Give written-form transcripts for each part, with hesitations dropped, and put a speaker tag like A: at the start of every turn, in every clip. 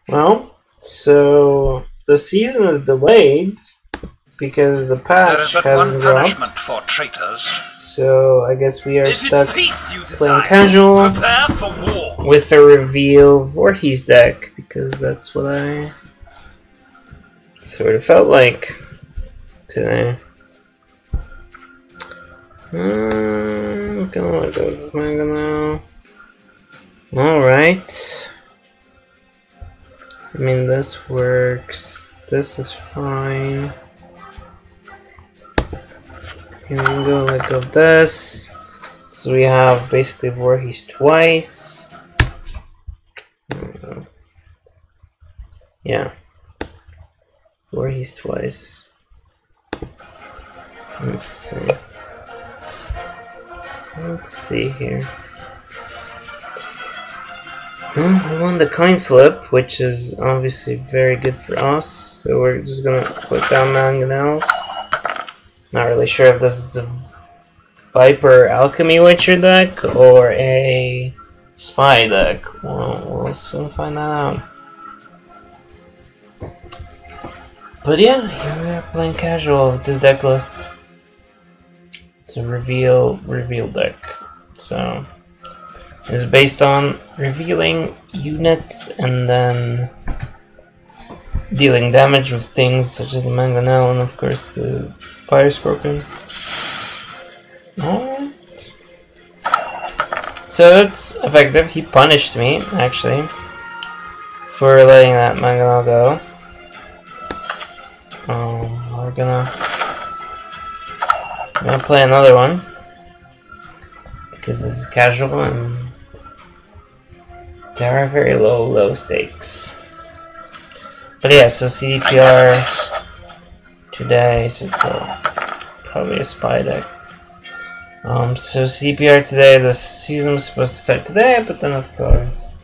A: Well, so the season is delayed because the
B: There is
A: patch
B: but
A: hasn't
B: one
A: dropped.
B: punishment for traitors.
A: So I guess we are
B: If
A: stuck
B: it's peace you
A: playing
B: desire,
A: casual
B: prepare for war.
A: with the reveal Voorhees deck because that's what I sort of felt like today. Gonna let go of this manga now. Alright. I mean, this works. This is fine. Here we go, let go of this. So we have basically Voorhees twice. Yeah. Voorhees twice. Let's see. Let's see here. Well, we won the coin flip, which is obviously very good for us. So we're just gonna put down mangonels. Not really sure if this is a Viper Alchemy Witcher deck or a Spy deck. Well, we'll soon find that out. But yeah, here we are playing casual with this deck list. It's a reveal deck. So it's based on revealing units and then dealing damage with things such as the Mangonel and of course the Fire Scorpion. Alright. So that's effective. He punished me, actually, for letting that Mangonel go. We're gonna play another one because this is casual and there are very low stakes. But yeah, so CDPR today, so it's probably a spy deck. So CDPR today, the season was supposed to start today, but then of course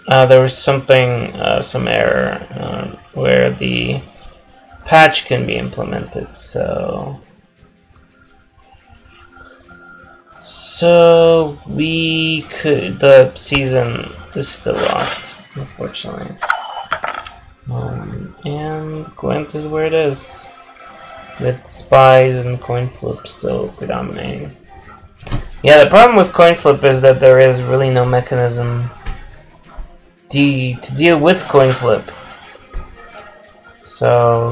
A: there was something, some error where the patch can be implemented. So we could, the season is still locked, unfortunately. And Gwent is where it is, with spies and coin flip still predominating. Yeah, the problem with coin flip is that there is really no mechanism to deal with coin flip. So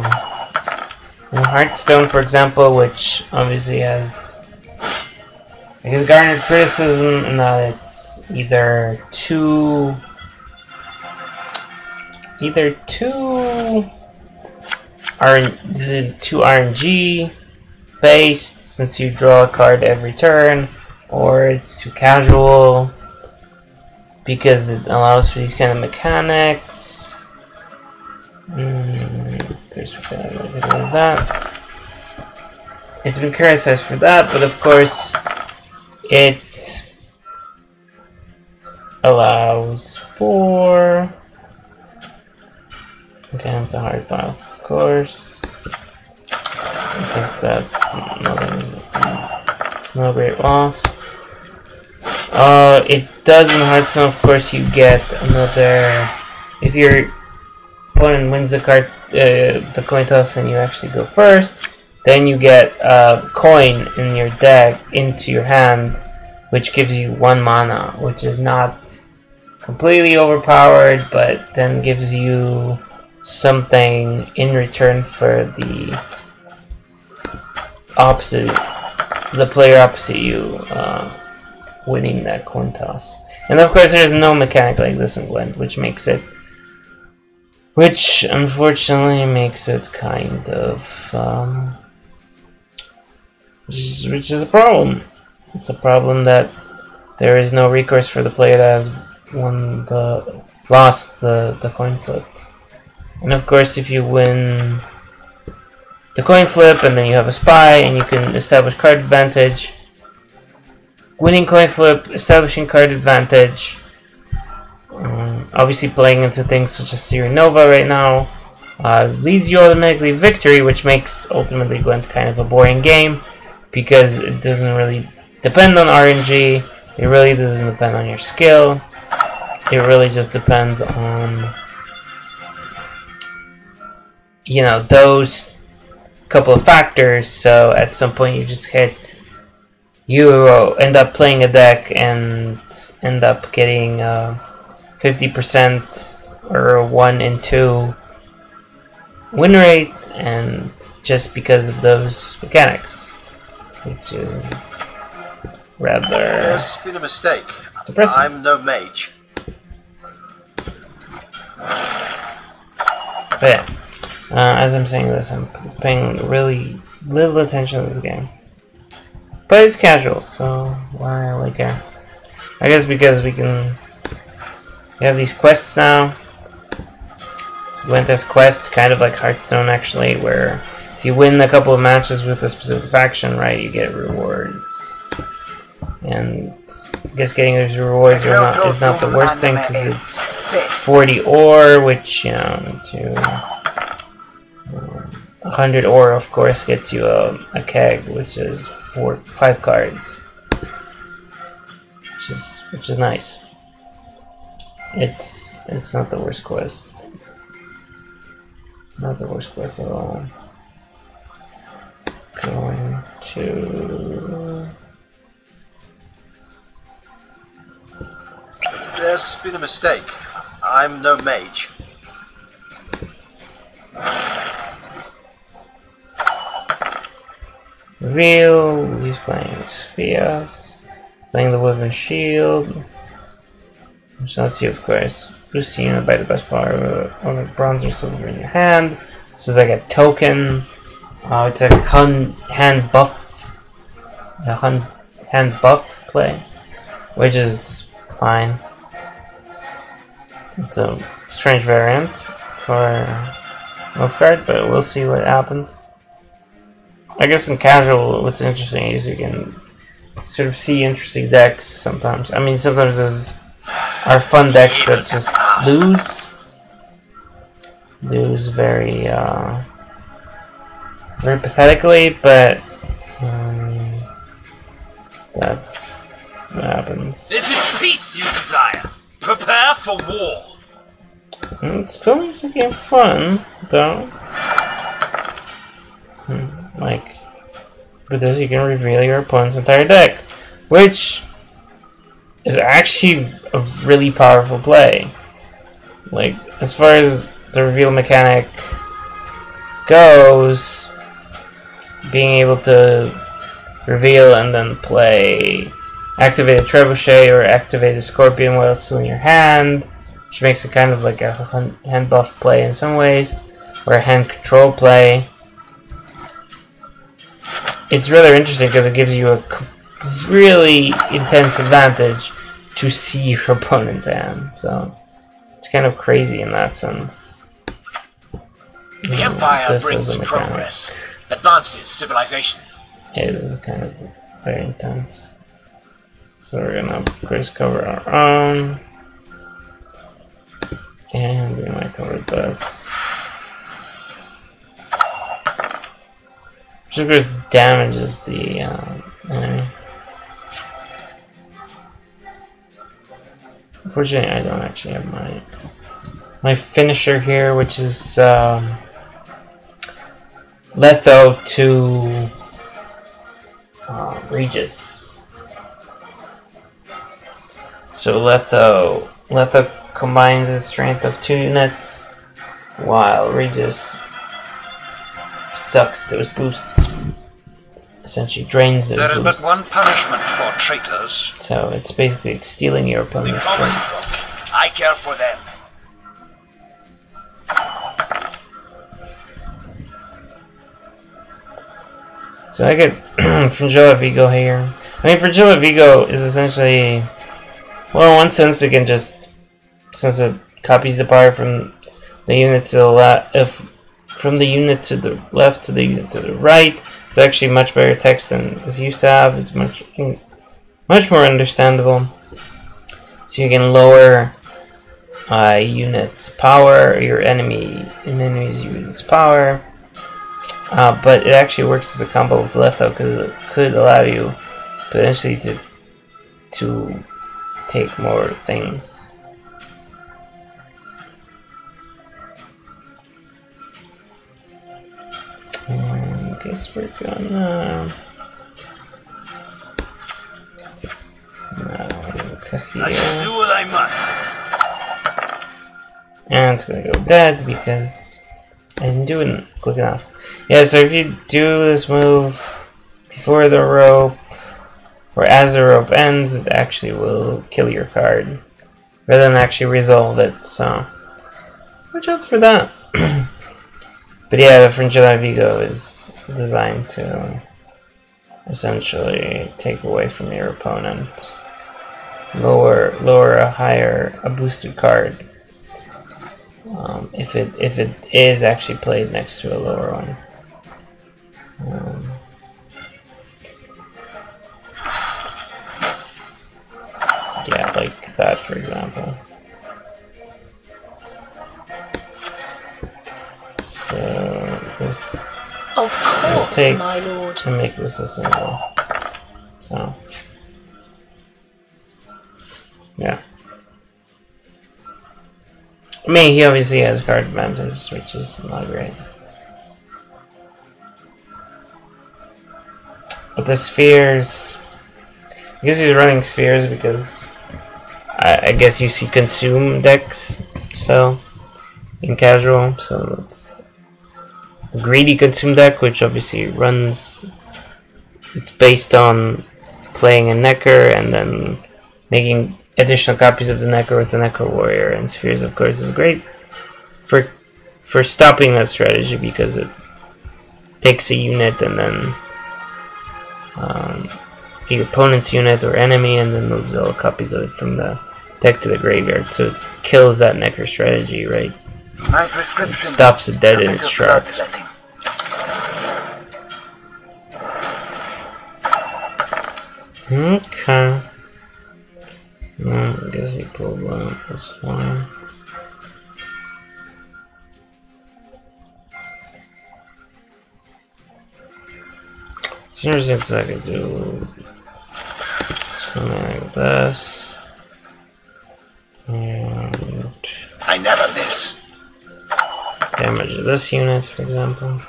A: in Hearthstone, for example, which obviously has, I guess, garnered criticism in that it's either too RNG based, since you draw a card every turn, or it's too casual because it allows for these kind of mechanics. There's that. It's been criticized for that, but of course it allows for, again, it's a hard pass, of course. I think that's it's no great loss. It does in Hearthstone, of course, you get another, if your opponent wins the card, the coin toss, and you actually go first, then you get a coin in your deck into your hand, which gives you 1 mana, which is not completely overpowered, but then gives you something in return for the player opposite you winning that coin toss. And of course there's no mechanic like this in Gwent, which unfortunately makes it kind of which is a problem. It's a problem that there is no recourse for the player that has lost the coin flip. And of course, if you win the coin flip and then you have a spy and you can establish card advantage, winning coin flip, establishing card advantage, obviously playing into things such as Siri Nova right now, leads you automatically victory, which makes ultimately Gwent kind of a boring game because it doesn't really depend on RNG, it really doesn't depend on your skill, it really just depends on you know, those couple of factors. So at some point you just hit, you end up playing a deck and end up getting 50% or 1 in 2 win rate, and just because of those mechanics, which is rather
C: There's been a mistake.
A: depressing.
C: I'm no mage.
A: But yeah, as I'm saying this, I'm paying really little attention to this game. But it's casual, so why really care? I guess because we have these quests now. So we went as quests, kind of like Hearthstone actually, where if you win a couple of matches with a specific faction, right, you get rewards. And I guess getting those rewards is not the worst thing, because it's 40 ore, which, you know, to 100 ore, of course, gets you a keg, which is 5 cards, which is nice. It's not the worst quest. Not the worst quest at all. Going to.
C: There's been a mistake. I'm no mage.
A: Reveal. He's playing Spheres. Playing the Woven Shield. Which lets you, of course, boost your unit by the best power of a bronze or silver in your hand. So it's like a token. It's a hand buff. Hand buff play, which is fine. It's a strange variant for Wolfguard, but we'll see what happens. I guess in casual, what's interesting is you can sort of see interesting decks sometimes. I mean, sometimes those are fun decks that just lose very very pathetically, but that's what happens.
B: If it's peace you desire, prepare for war.
A: It still makes the game fun, though. Like, with this you can reveal your opponent's entire deck, which is actually a really powerful play. Like, as far as the reveal mechanic goes, being able to reveal and then play activate a trebuchet or activate a scorpion while it's still in your hand, which makes it kind of like a hand buff play in some ways, or a hand control play. It's rather interesting because it gives you a really intense advantage to see your opponent's hand, so it's kind of crazy in that sense.
B: The Empire brings progress, advances civilization.
A: It is kind of very intense. So we're gonna, of course, cover our own, and we might cover this. Which of course damages the enemy. Unfortunately, I don't actually have my finisher here, which is Letho to Regis. So Letho combines his strength of 2 units, while Regis sucks those boosts. Essentially drains those
B: There is
A: boosts.
B: but one punishment for traitors.
A: So it's basically stealing your
B: The
A: opponent's
B: common
A: points.
B: folk, I care for them.
A: So I get Frangilla Vigo here. I mean, Frangilla Vigo is essentially, well, in one sense, it can just, since it copies the power from the unit to the left, from the unit to the left to the unit to the right, it's actually much better text than this used to have. It's much more understandable. So you can lower unit's power, your enemy's unit's power. But it actually works as a combo with Letho because it could allow you potentially to take more things. I guess we're gonna...
B: I shall do what I must.
A: And it's gonna go dead because I didn't do it quick enough. Yeah, so if you do this move before the rope, or as the rope ends, it actually will kill your card, rather than actually resolve it, so watch out for that. But yeah, the Fringilla Vigo is designed to essentially take away from your opponent. Lower a boosted card. If it is actually played next to a lower one. Yeah, like that, for example. So this
D: Of course,
A: take
D: my lord.
A: to make this a symbol. So yeah. I mean, he obviously has card advantage, which is not great. But the spheres, I guess he's running spheres because I guess you see consume decks spell in casual, so it's a greedy consume deck, which obviously runs. It's based on playing a Necker and then making additional copies of the Necker with the Necker Warrior, and spheres, of course, is great for stopping that strategy because it takes a unit and then your opponent's unit or enemy, and then moves all copies of it from the deck to the graveyard. So it kills that Necker strategy, right?
B: My
A: It
B: prescription.
A: stops it dead in its tracks. Okay. I guess he pulled one. That's fine. It's interesting because I could do something like this. And
C: I never miss.
A: damage this unit, for example.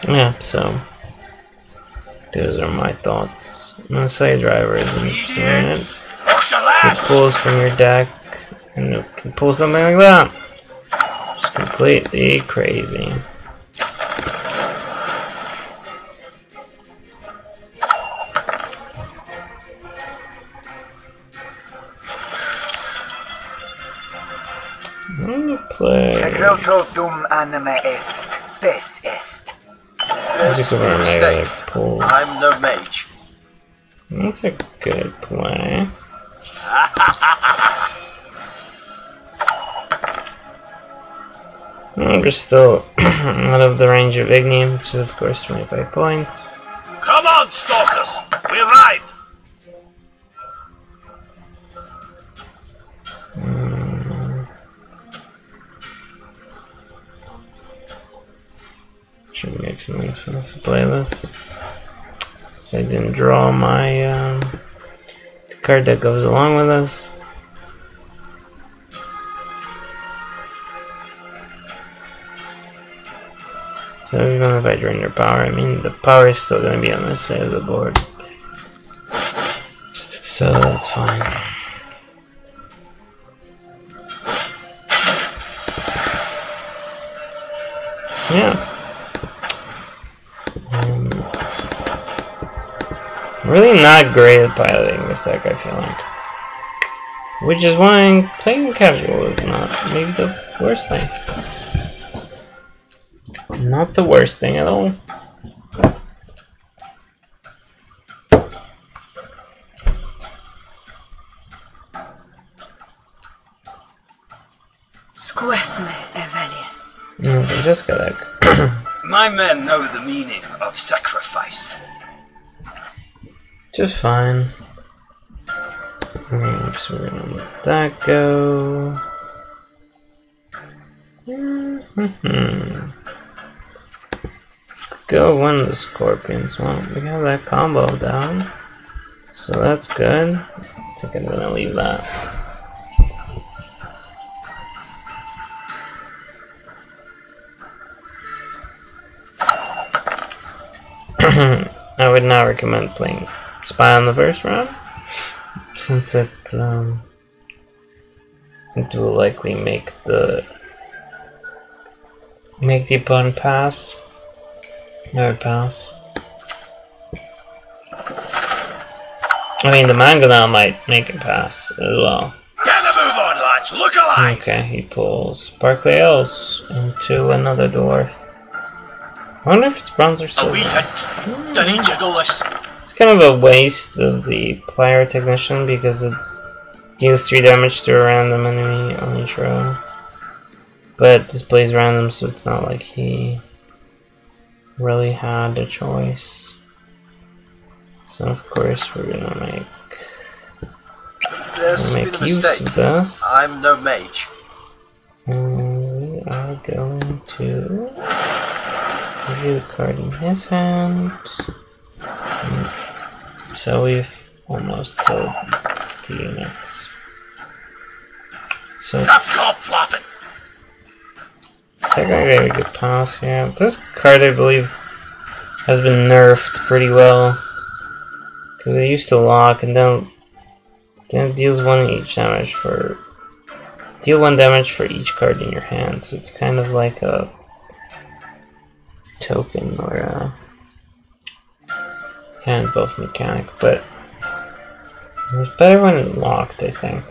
A: Yeah, so those are my thoughts. My side driver is an interesting unit. It pulls from your deck, and it can pull something like that. Just completely crazy. I'm gonna play.
B: Secreto dum anime est, spes est.
A: Just over
C: Mistake.
A: pull.
C: I'm no mage.
A: That's a good play. We're still out of the range of Ignium, which is of course 25 points.
B: Come on, stalkers! We ride!
A: Should make some sense to play this. So I didn't draw my the card that goes along with this. So even if I drain your power, I mean the power is still going to be on this side of the board. So that's fine. Yeah. Really not great at piloting this deck, I feel like. Which is why playing casual is not maybe the worst thing. Not the worst thing at all.
D: Squesme Evelian.
A: No, just got deck.
B: My men know the meaning of sacrifice.
A: Just fine. So we're gonna let that go. Go one of the scorpions. Well, we have that combo down. So that's good. I think I'm gonna leave that. I would not recommend playing Spy on the first round, since it will likely make the opponent pass or pass. I mean, the Mangonel might make him pass as well.
B: Get the move on, lads! Look alive!
A: Okay, he pulls Sparkly Elves into another dwarf. I wonder if it's bronze or
B: A
A: silver.
B: wee hint. Don't need jiggle this.
A: It's kind of a waste of the Plier Technician because it deals 3 damage to a random enemy on each row. But it displays random, so it's not like he really had a choice. So of course we're gonna make
C: There's been a mistake.
A: use of this.
C: I'm no mage.
A: And we are going to give you the card in his hand. So we've almost killed the units. So
B: Enough cob flopping.
A: technically we could pass here. This card, I believe, has been nerfed pretty well. Because it used to lock and then it deals 1 each damage for... Deal 1 damage for each card in your hand. So it's kind of like a token or a hand buff mechanic. But it was better when it locked, I think.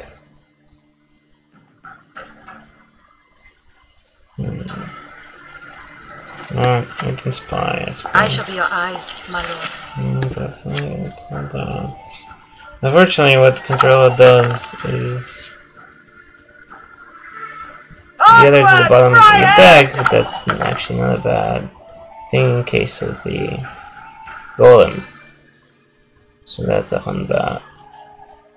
A: Alright, we can spy, I suppose.
D: I shall be your eyes, my lord.
A: Definitely call that. Unfortunately, what the controller does is the other to the bottom of the deck, but that's actually not a bad thing in case of the golem. So that's a Hunbat.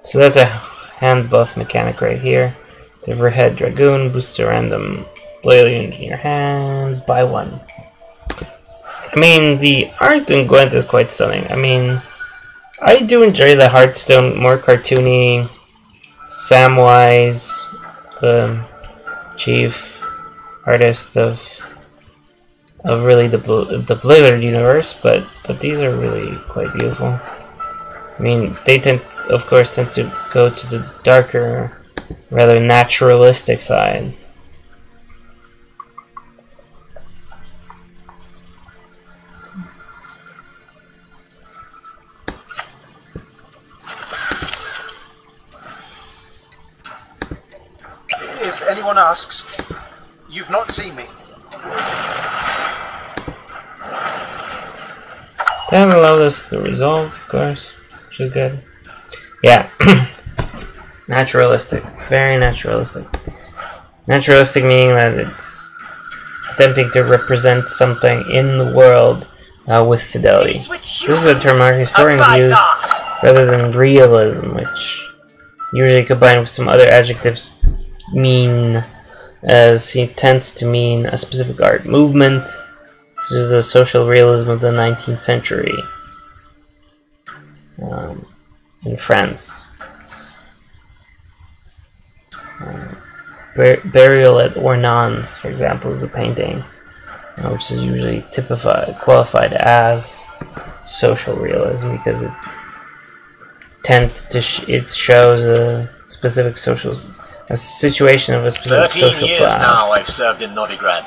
A: So that's a hand buff mechanic right here. The overhead dragoon boosts a random blade unit in your hand by 1. I mean, the art in Gwent is quite stunning. I mean, I do enjoy the Hearthstone, more cartoony, Samwise, the chief artist of really the Blizzard universe, but these are really quite beautiful. I mean, they of course tend to go to the darker, rather naturalistic side.
C: If anyone asks, you've not seen me.
A: That allowed us to resolve, of course, which is good. Yeah. Naturalistic. Very naturalistic. Naturalistic meaning that it's attempting to represent something in the world with fidelity. This is a term our historians use rather than realism, which usually combined with some other adjectives mean tends to mean a specific art movement. This is the social realism of the 19th century in France. Burial at Ornans, for example, is a painting which is usually qualified as social realism because it tends to it shows a specific a situation of a specific
B: 13
A: social
B: years
A: class.
B: now I've served in Novigrad.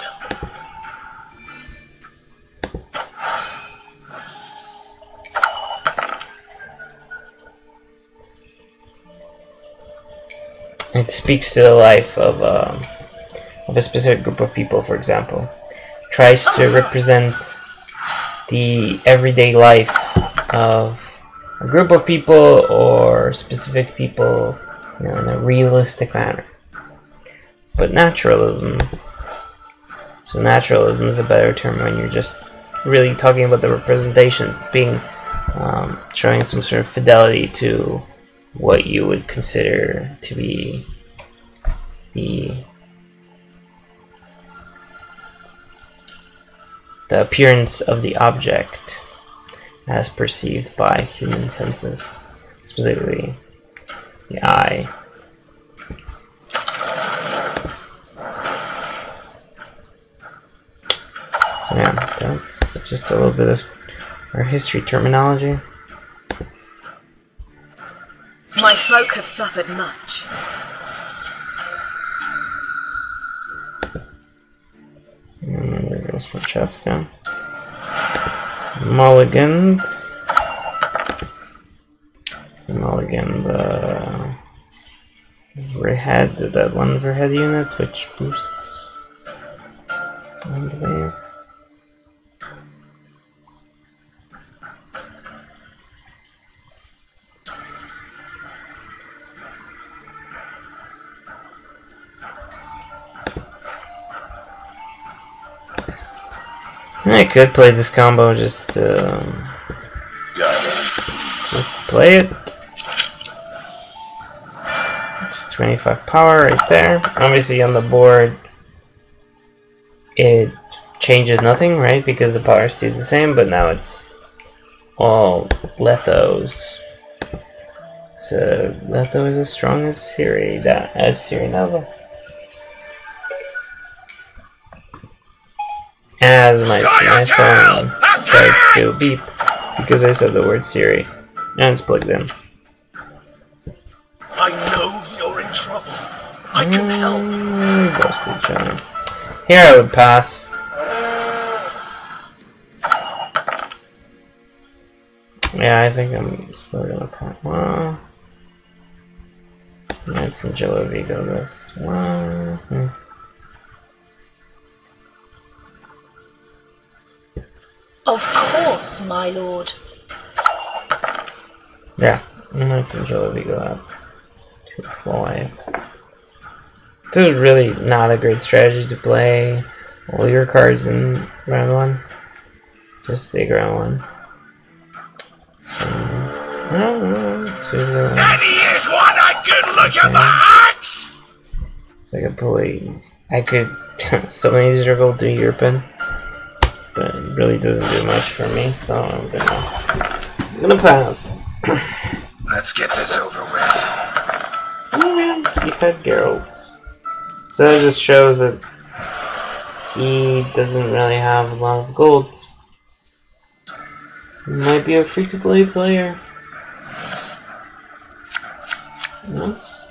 A: It speaks to the life of a specific group of people, for example. Tries to represent the everyday life of a group of people or specific people, you know, in a realistic manner. But naturalism. So naturalism is a better term when you're just really talking about the representation being showing some sort of fidelity to what you would consider to be the appearance of the object as perceived by human senses. specifically the eye. So yeah, that's just a little bit of our history terminology.
D: My folk have suffered much.
A: And there goes Francesca. Mulliganed. Mulligan the overhead, that one overhead unit, which boosts, I believe. I could play this combo just to play it. It's 25 power right there. Obviously on the board it changes nothing, right? Because the power stays the same, but now it's all Lethos. So Letho is as strong as Siri Nova. As my phone starts to beep because I said the word Siri and it's plugged in.
B: I know you're in trouble. I can help.
A: Ghost each other. Here I would pass. Yeah, I think I'm still gonna pass. Well, and from Jello Vigo this one.
D: Of course, my lord.
A: Yeah, I'm gonna from Jello Vigo up to 5. This is really not a great strategy to play all your cards in round 1. Just take round 1. So, I don't know. So he's gonna.
B: That is one I could look at my axe!
A: So I could summon these Circle to European, but it really doesn't do much for me, so I'm gonna pass.
B: Let's get this over with.
A: Oh man, he had Geralt. So that just shows that he doesn't really have a lot of golds. He might be a free-to-play player.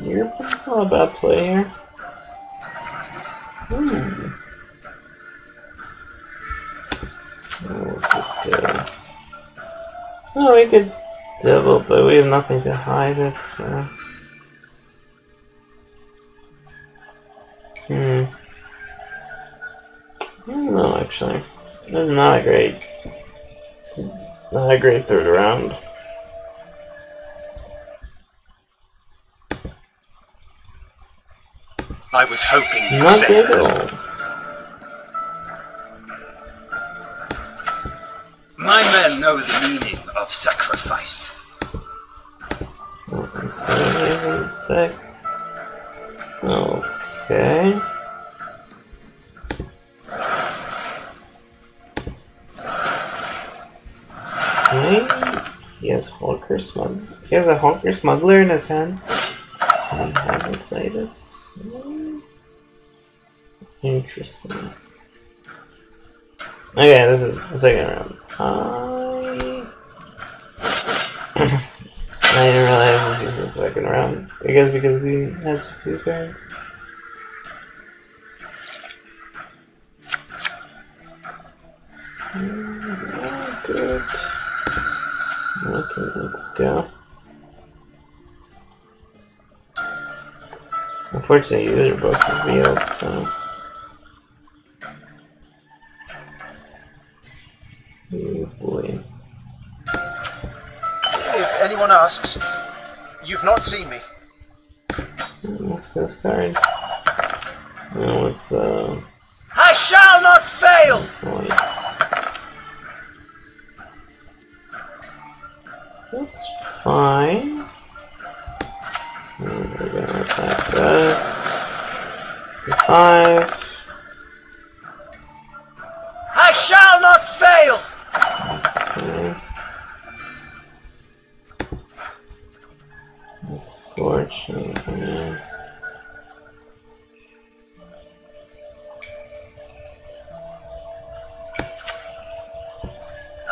A: European's not a bad player. Ooh. Oh, this guy. Oh, we could double, but we have nothing to hide it, so. I don't know, actually. This is not a great. It's not a great third round.
B: I was hoping you'd
A: Not
B: say
A: good at
B: that.
A: all.
B: My men know the meaning of sacrifice.
A: And so isn't that okay? Maybe he has Honker Smuggler. He has a Honker Smuggler in his hand. And he hasn't played it. So interesting. Okay, this is the second round. I didn't realize this was the second round. I guess because we had so few cards. Oh, good. Okay, let's go. Unfortunately, these are both revealed, so. Oh boy.
C: If anyone asks, you've not seen me.
A: What's this card? No, it's
B: I shall not fail!
A: Void. That's fine. And we're gonna attack this. For 5.
B: I shall not fail!
A: Okay.
B: I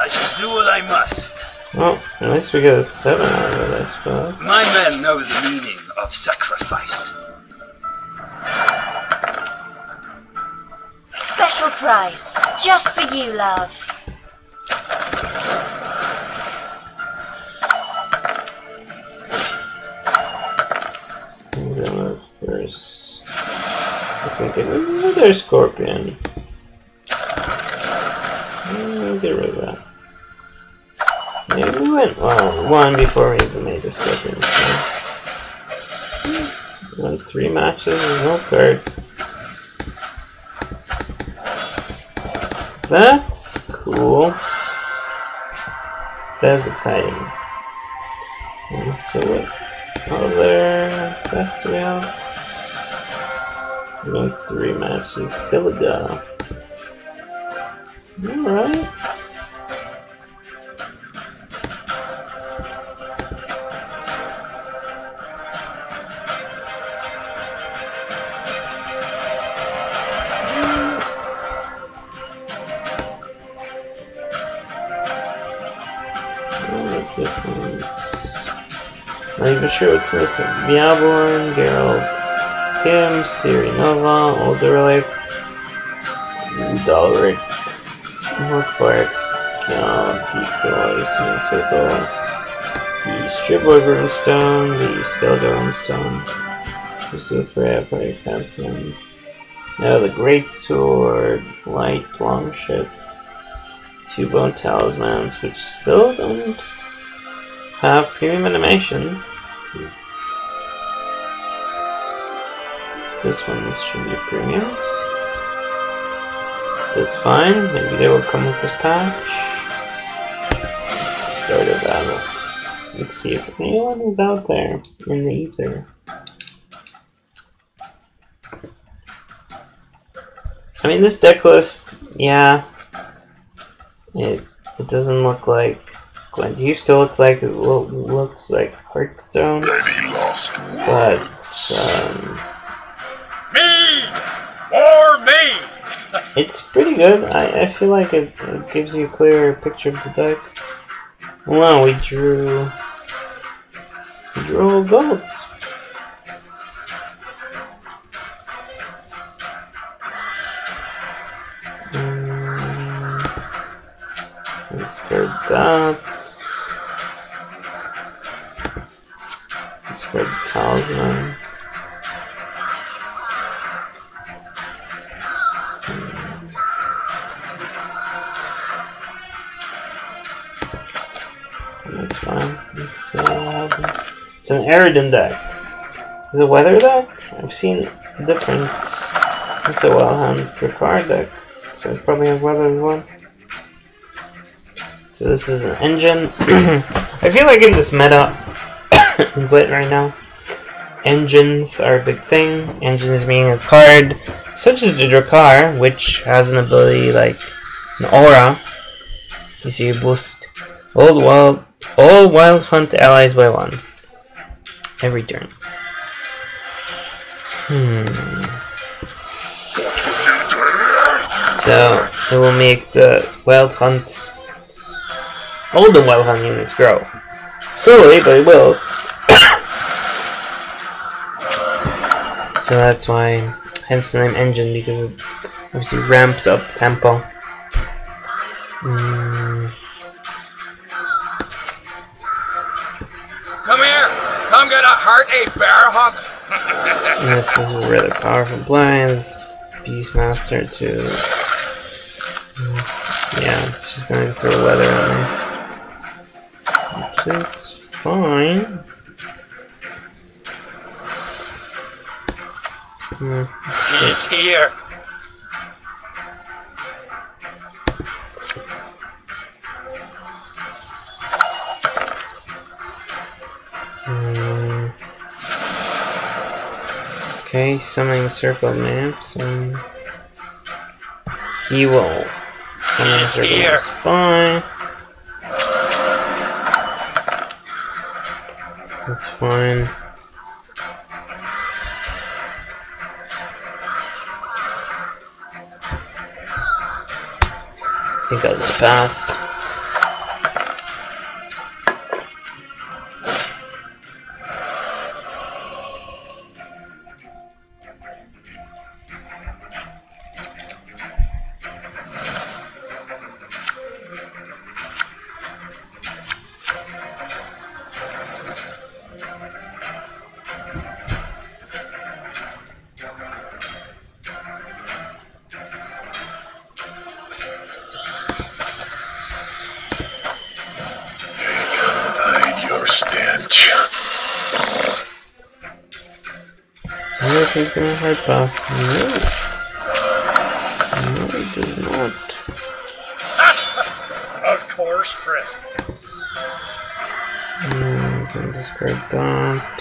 B: shall do what I must.
A: Well, at least we get a 7 out of it, I suppose.
B: My men know the meaning of sacrifice.
D: Special price, just for you, love.
A: And then of course, I think get another scorpion. Get rid of that. Yeah, we went one before we even made the scorpion. So. Won 3 matches with no card. That's cool. That's exciting. And so what other quests do we have? We won 3 matches. Skellige. Alright. Not even sure what's missing. Diaborn, Geralt, Kim, Ciri Nova, Olderlic, Udalric, Morkvarix, Decoy, Smooth Circle, the Stripboy Runestone, the Skellige Runestone, the Freya Party Captain, now the Great Sword, Light Longship, 2 Bone Talismans, which still don't have premium animations. This one should be premium. That's fine. Maybe they will come with this patch. Let's start a battle. Let's see if anyone is out there in the ether. I mean, this deck list, yeah, it doesn't look like Gwent used to look like it looks like Hearthstone, but
B: Me or me.
A: it's pretty good. I feel like it gives you a clearer picture of the deck. Well, we drew all golds. Discard that. Discard the talisman. That's fine. Let's see what happens. It's an Aridin deck. Is it a weather deck? I've seen different. It's a well-hand Drakkar deck, so it probably has weather as well. So this is an engine. I feel like in this meta in Gwent right now, engines are a big thing. Engines being a card such as the Drakkar, which has an ability like an aura. You see, you boost all wild hunt allies by 1 every turn. So it will make the wild hunt. All the wild hunt units grow. Slowly, but it will. So that's why, hence the name engine, because it obviously ramps up tempo.
B: Come here. Come get a hearty bear hug.
A: And this is a really powerful blinds. Beastmaster too. Yeah, it's just gonna throw weather at me. Which is fine.
B: He's here.
A: Okay, summoning circle maps, and he will summon a circle spy. That's fine. think I'll just pass.
E: Stench.
A: I wonder if he's gonna hard pass. No, he does not.
B: Of course, friend.
A: Can discard that.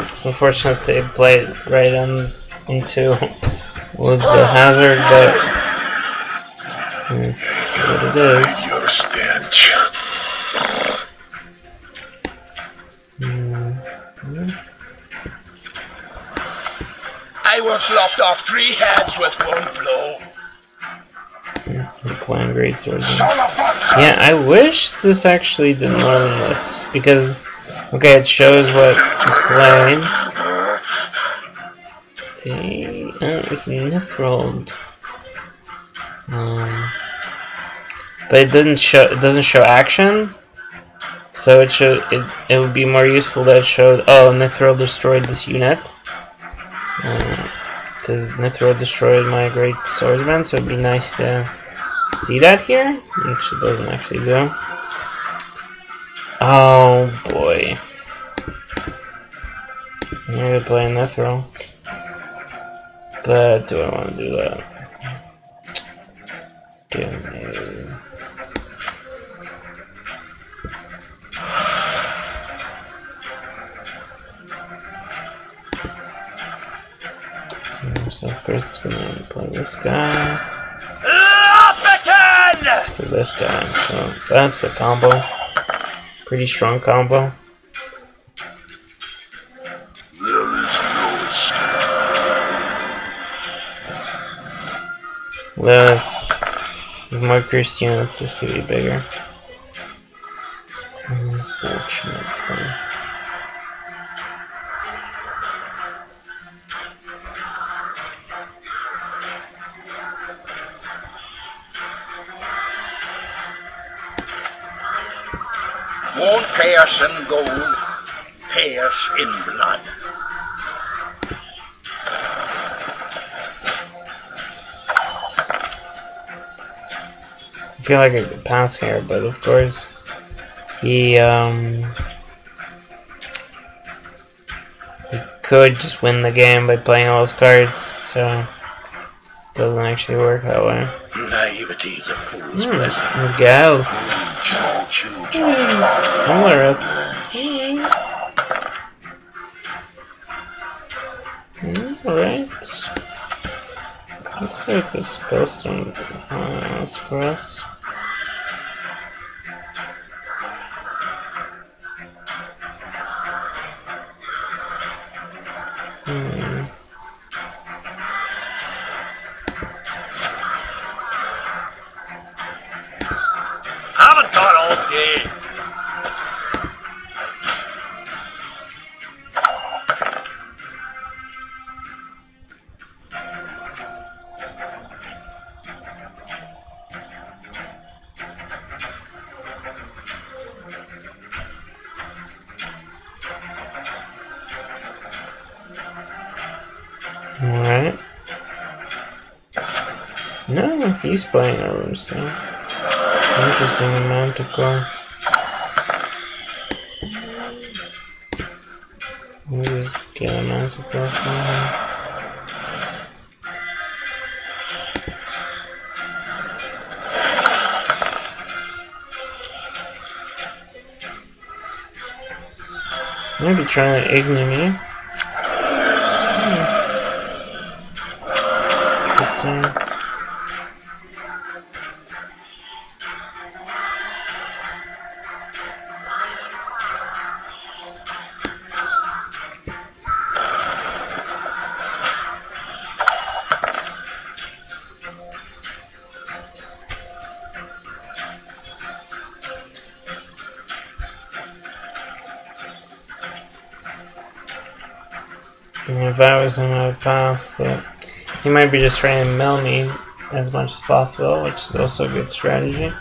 A: It's unfortunate they played right into with the hazard, but it's what it is.
E: Your stench.
B: I once lopped off 3 heads with 1 blow.
A: The clan great swords. Yeah, I wish this actually did more than this, because okay, it shows what is playing. We can mithril. But it doesn't show action. So it would be more useful that it showed, oh, Mithril destroyed this unit. Because Mithril destroyed my great swordsman, so it'd be nice to see that here, which it doesn't actually do. Oh boy. I'm gonna play Mithril. But do I want to do that? Damn you. So first it's gonna play this guy. So this guy. So that's a combo. Pretty strong combo. Less with more cursed units, this could be bigger. Unfortunately.
B: Won't pierce in gold, pierce in blood.
A: I feel like I could pass here, but of course he could just win the game by playing all his cards, so it doesn't actually work that way.
B: Naivety is a fool's blessing.
A: There's gals. Hilarious. Alright. Let's see what this spellstone has for us.
B: Haven't got all day.
A: Alright. No, he's playing a runestone. Interesting amount of gold. We'll just get a amount of gold from him. Maybe trying to ignore me. Interesting. And if I was him, I would pass, but he might be just trying to mill me as much as possible, which is also a good strategy.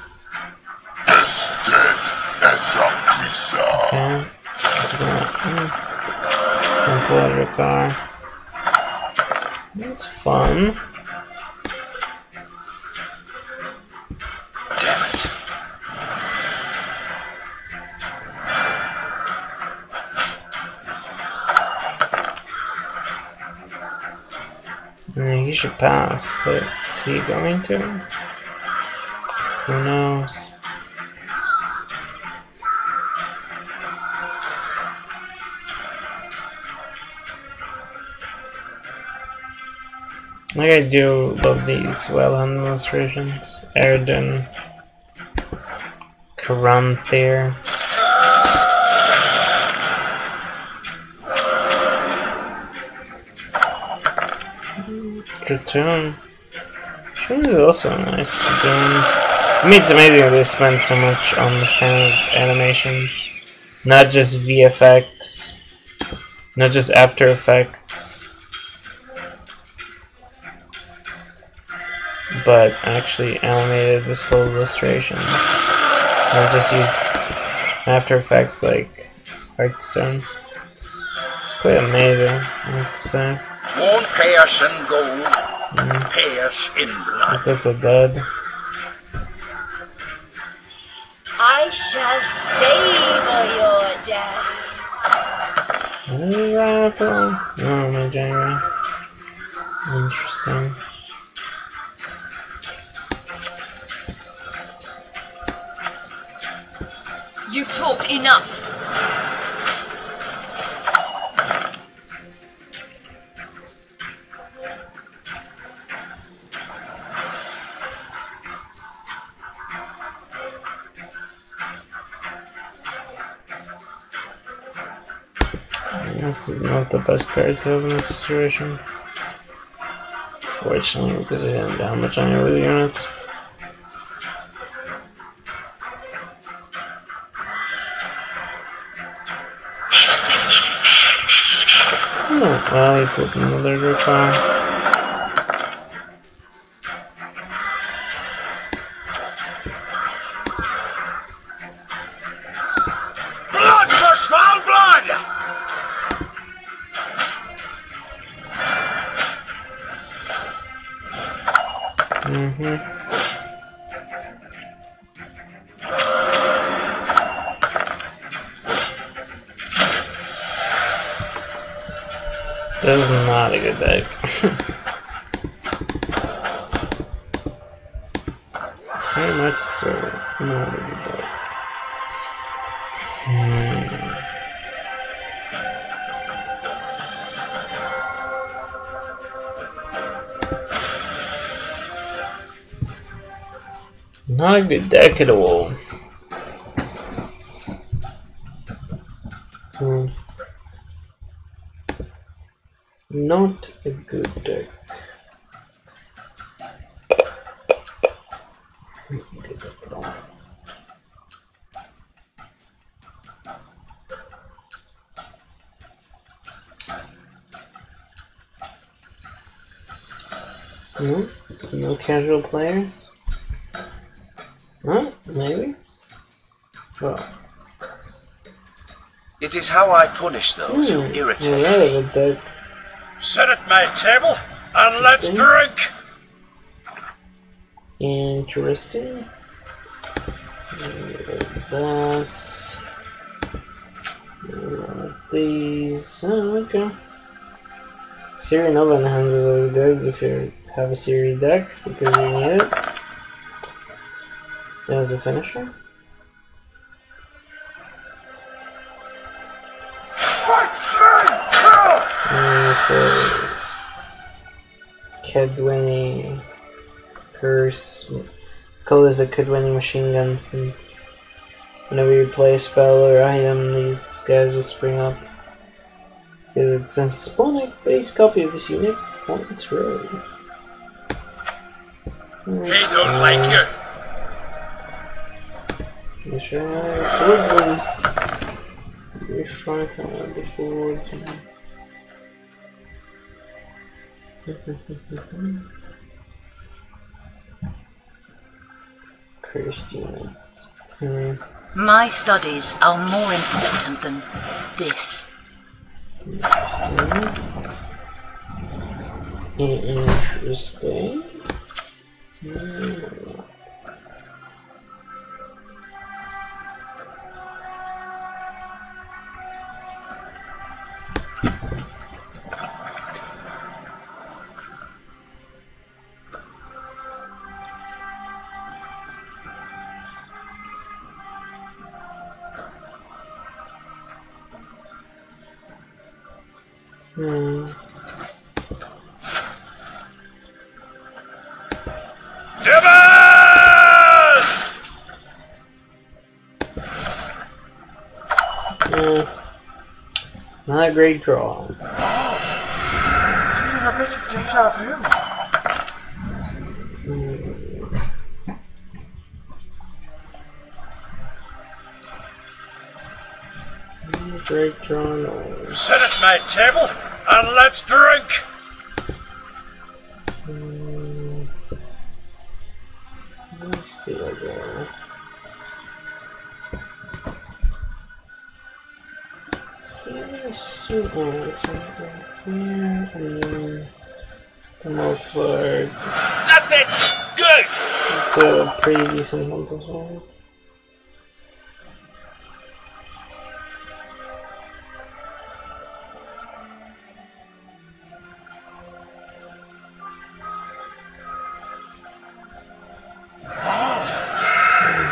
A: Okay. Pull out your car. That's fun.
C: Damn it.
A: He should pass, but is he going to? Who knows? Like, I do love these well-handled illustrations. Erden, Karanthir. Dratoon. Dratoon is also nice. Dratoon. I mean, it's amazing that they spent so much on this kind of animation. Not just VFX, not just After Effects, but actually animated this whole illustration. Not just used After Effects like Hearthstone. It's quite amazing, I have to say.
B: Won't pierce in gold, pierce in blood.
A: That's a dud.
D: I shall savor your death.
A: Rifle. Oh, my January. Interesting.
D: You've talked enough.
A: This is not the best card to have in this situation. Fortunately, because I didn't damage any of the units. Oh, well, he put another recall.
B: Blood for foul blood!
A: This is not a good deck. Very much so. Not a good deck. Not a good deck at all. Not a good deck. No? No casual players? Huh? Maybe? Well.
C: It is how I punish those who irritate
A: Yeah,
C: me.
A: good deck.
B: Sit at my table and let's drink!
A: Interesting. This. These. Oh, okay. Siri Nova in hands is always good if you have a Siri deck because you need it. There's a finisher. And it's a Kedwini curse. Call this a Kedwini machine gun since whenever you play a spell or item, these guys will spring up. It's a Sponic-based copy of this unit. Oh, it's rare.
B: They don't like you.
A: Swordsman. The swordsman. Christian.
D: My studies are more important than this.
A: Interesting. Not a great draw.
B: Feeling a bit of deja vu.
A: Great draw. No.
B: Sit at my table and let's drink.
A: Still there. The most word.
B: That's it. Good.
A: It's a pretty decent one as well.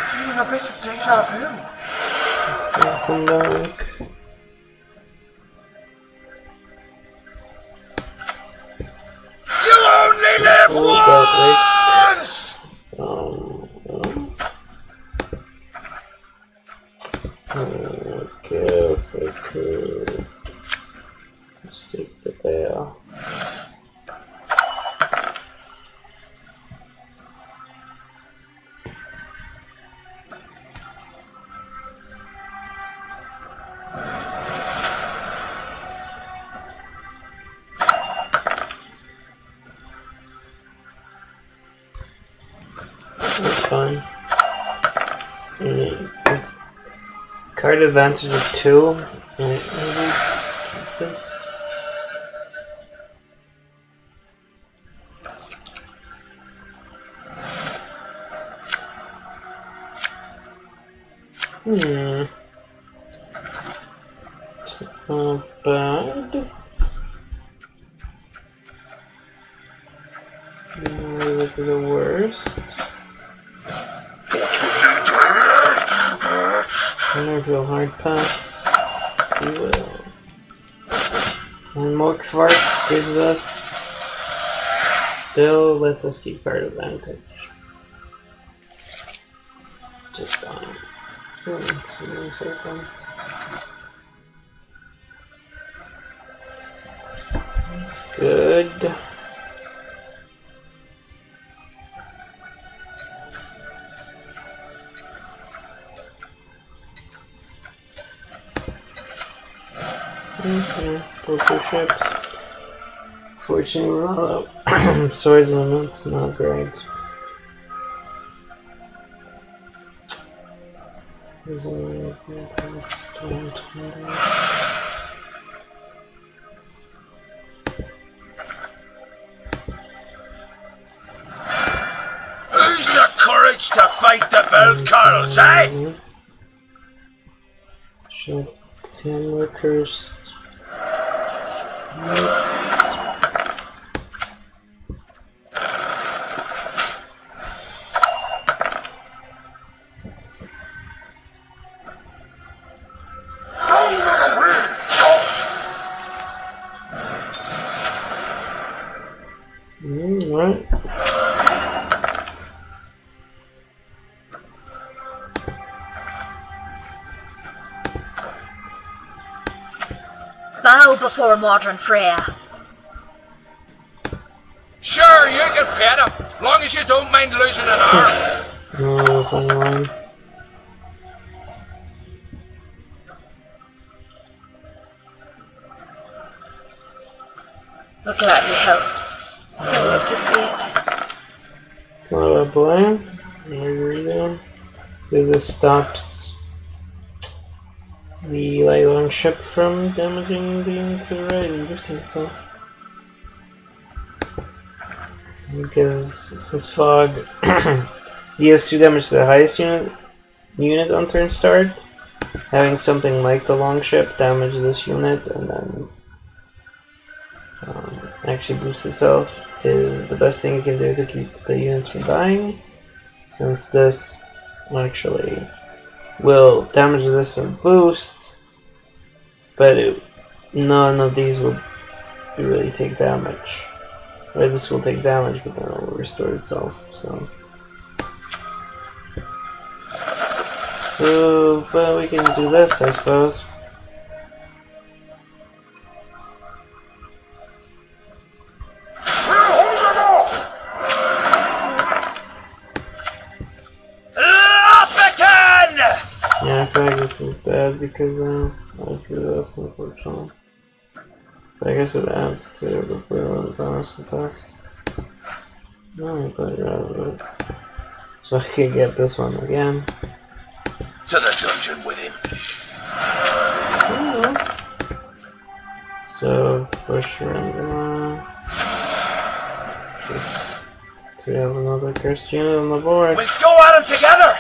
B: Feeling a bit of deja vu.
A: Let's come back.
B: You only live once!
A: I guess I could just take it there. That's fine. Card advantage of 2. Maybe keep this. It's not bad. Look at the worst. Real hard pass. Yes, we will. And Morkvart gives us. Still lets us keep card advantage. Just fine. That's good. Poker ships. Fortunately, we're all out. Swordsman, that's not great. There's only
B: Who's the courage to fight the Veldkarls, eh?
A: Ship can workers. Right.
D: Bow before modern Freya.
B: Sure, you can pet him, long as you don't mind losing an arm.
A: No, funny line.
D: We'll gladly help. Don't live to see it.
A: It's not about blame. What are you reading? Because this stops the light long ship from damaging the unit to the right and boosting itself. Because since fog deals 2 damage to the highest unit on turn start, having something like the long ship damage this unit and then actually boost itself is the best thing you can do to keep the units from dying, since this actually will damage this and boost, but none of these will really take damage. Right, this will take damage, but then it will restore itself, so... but we can do this, I suppose. Yeah, I feel like this is dead because I drew this, unfortunately. But I guess it adds to the bonus attacks. No, I thought you're out of it. So I can get this one again.
B: To the dungeon with him.
A: So for sure I'm gonna just to have another cursed unit on the board.
B: We'll go at him together!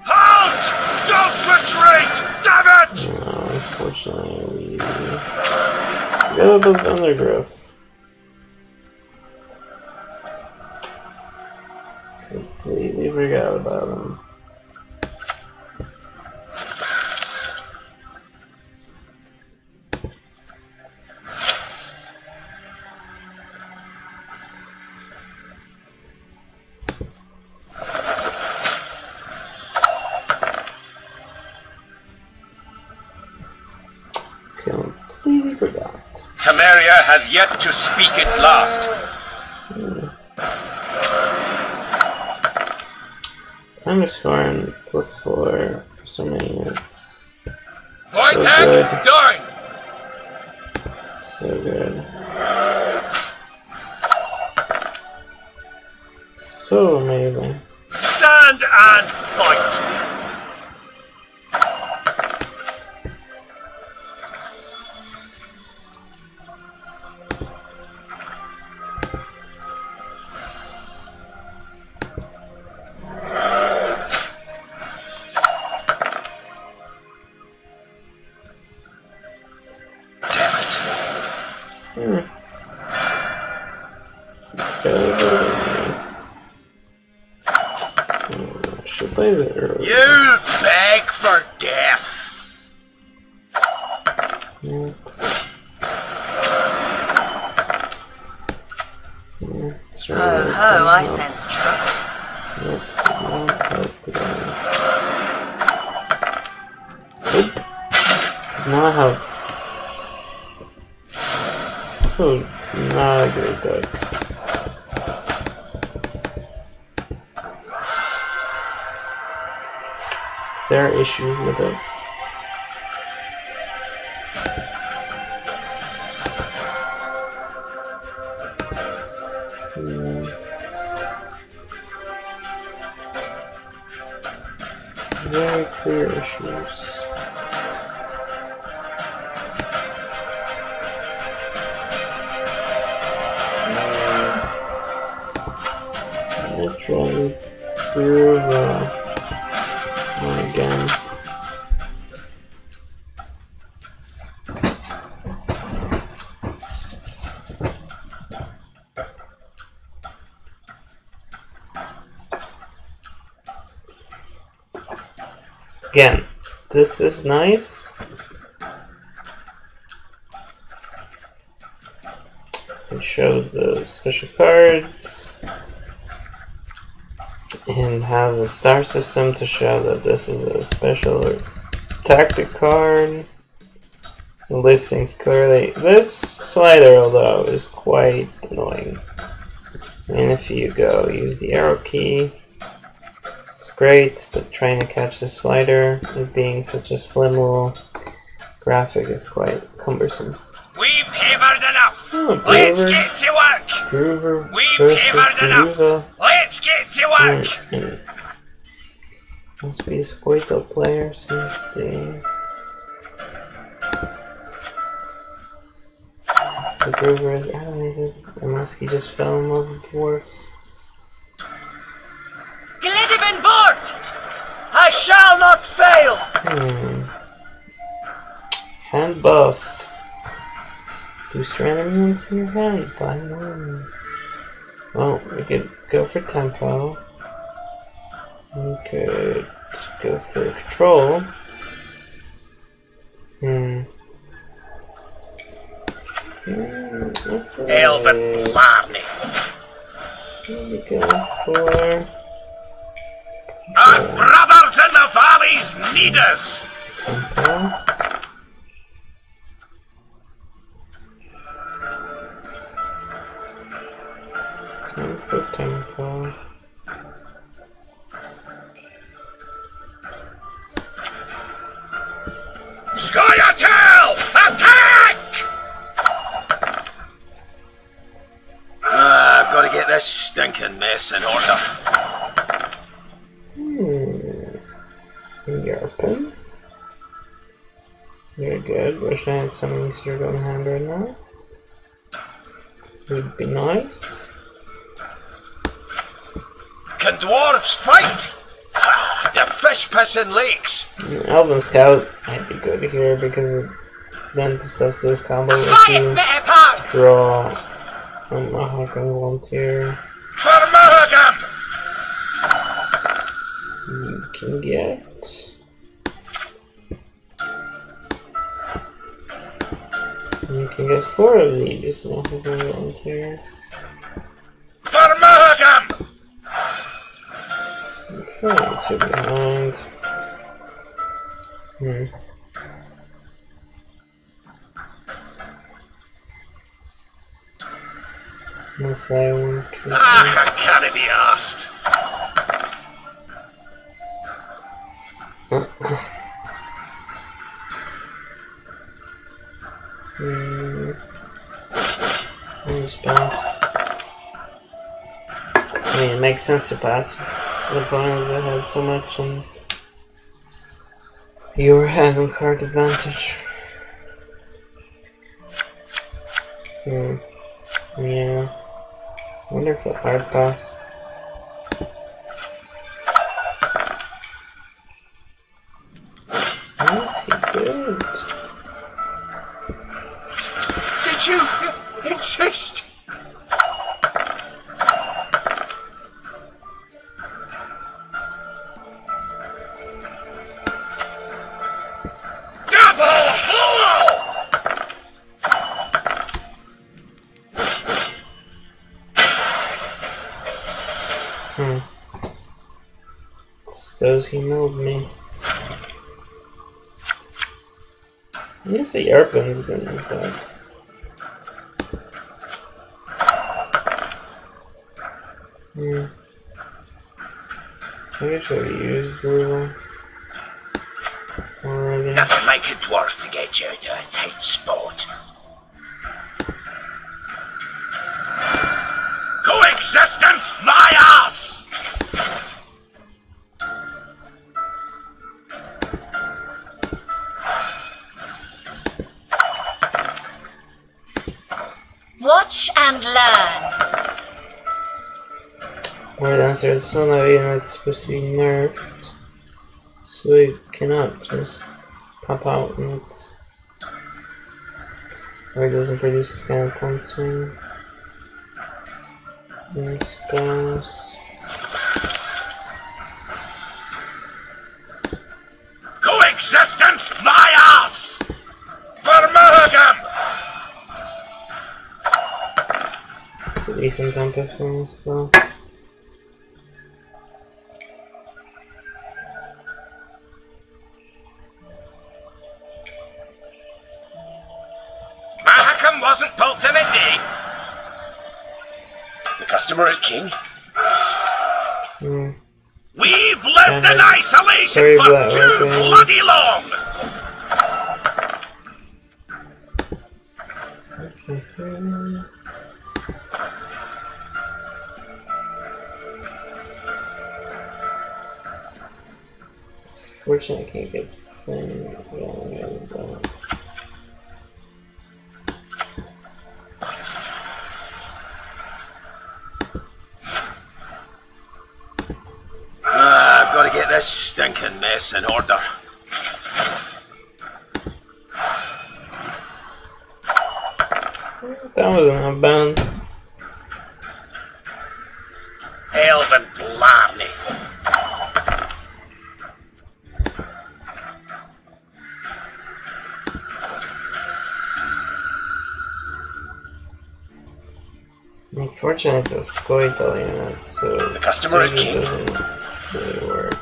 B: Halt! Don't retreat! Damn it!
A: No, unfortunately we forgot about Undergrowth. Completely forgot about him. Completely forgot.
B: Temeria has yet to speak its last.
A: Underscoring +4 for so many units.
B: Point
A: So
B: tank
A: good.
B: down!
A: So good. So amazing.
B: Stand and fight!
A: Should play it early.
B: You'll beg for death!
D: Oh ho, I sense trouble.
A: Did not help. So, not a great deck. There are issues with it. Very clear issues. I'm trying to prove one again. Again, this is nice. It shows the special cards and has a star system to show that this is a special or tactic card. It lists things clearly. This slider, although, is quite annoying. And if you go use the arrow key, it's great, but trying to catch the slider, it being such a slim little graphic is quite cumbersome.
B: We've havered enough.
A: Oh,
B: Let's get to work.
A: Groover
B: We've
A: versus
B: havered enough.
A: Groova.
B: Let's get to work.
A: Must be a Squirtle player since the Groover is animated, unless he just fell in love with dwarfs.
D: Glidden Vort!
C: I shall not fail!
A: Hand buff. Boost your enemies in your hand by 1. Well, we could go for tempo. We could go for control.
B: Elven blarney.
A: We go for
B: Our brothers in the valleys need us.
A: tempo. Tempo.
B: Scoia'tael, attack!
C: I've got to get this stinking mess in order.
A: Yarpin. Very good. Wish I had some Zergo in hand right now. Would be nice.
C: Can dwarves fight? The fish pissing lakes.
A: Elven Scout might be good here because it lends itself to this combo if you draw a Mahogany Volunteer.
B: For Mahogam!
A: You can get You can get 4 of these Mahogany Volunteers.
B: For Mahogam!
A: Okay, 2 behind. Unless I want to.
B: I can't be asked.
A: Just pass. I mean, it makes sense to pass. The opponents that had so much and your hand on card advantage. Yeah. Wonder if a hard pass. Yes, he did.
B: Did you insist?
A: Suppose he milled me. I guess the Yarpin's good as that. I should have used Google already.
B: Nothing like a dwarf to get you out of a tight spot. Coexistence, my ass!
D: Watch and learn.
A: Right answer is so not even it's supposed to be nerfed. So it cannot just pop out and it's or it doesn't produce this kind of point swing. I suppose.
B: Coexistence, my ass! For Mahogam!
A: It's a decent tempo swing as well.
B: Mahogam wasn't built in a day. The customer is king. We've lived in isolation for too bloody long.
A: Fortunately, I can't get the same.
C: I've got to get this stinking mess in order.
A: That wasn't a bad.
C: Elvin Blarney.
A: Unfortunately, it's a Scoia'tael unit, so
C: The customer is king.
A: doesn't really work.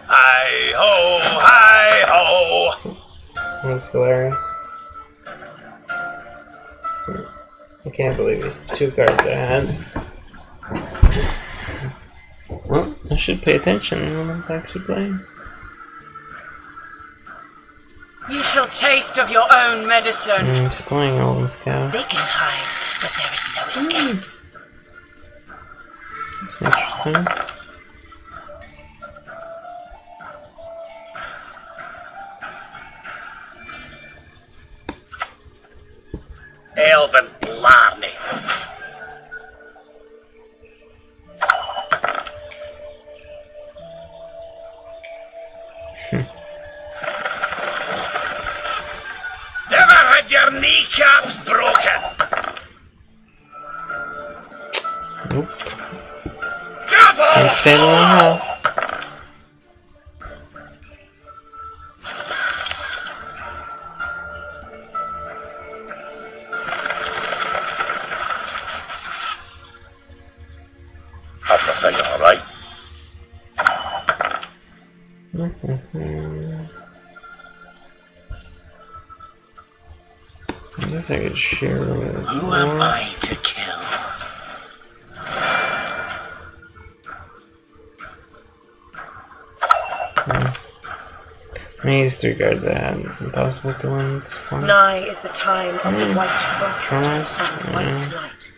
C: Hi ho, hi ho.
A: That's hilarious. I can't believe these 2 cards I had. Well, I should pay attention when I'm actually playing.
D: You shall taste of your own medicine.
A: I'm just playing Golden Scout.
D: They can hide, but there is no escape.
A: That's interesting.
C: Elvin Blarney. Never had your kneecaps broken.
A: Nope.
C: Double
A: Can't say that I have.
C: Everything all right?
A: I guess I could share with
C: Who am I to kill?
A: I mean, these 3 cards I had. It's impossible to win at this point.
E: Nigh is the time of the white frost
A: Tremors,
E: and white light.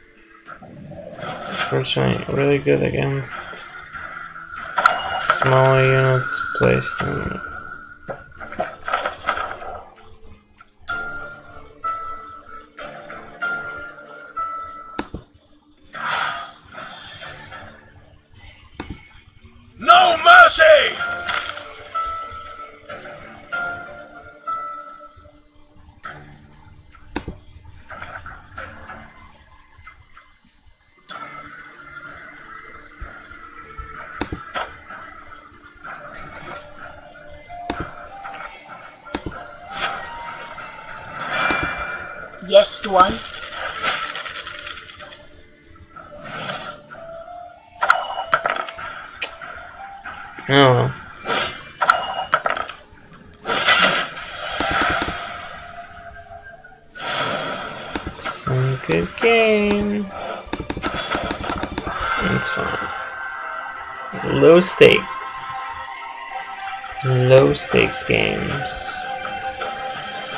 A: Unfortunately, really good against smaller units placed in.
C: No mercy!
D: Yes, Dwarf.
A: Oh well. Some good game. It's fine. Low stakes. Low stakes games.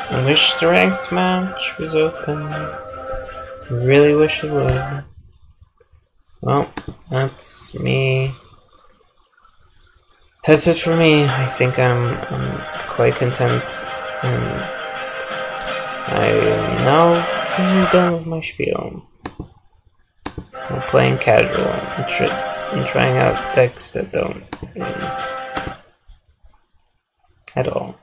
A: I wish the ranked match was open. Really wish it would. Well, that's me. That's it for me. I think I'm quite content, and I am now officially done with my spiel. I'm playing casual and trying out decks that don't at all.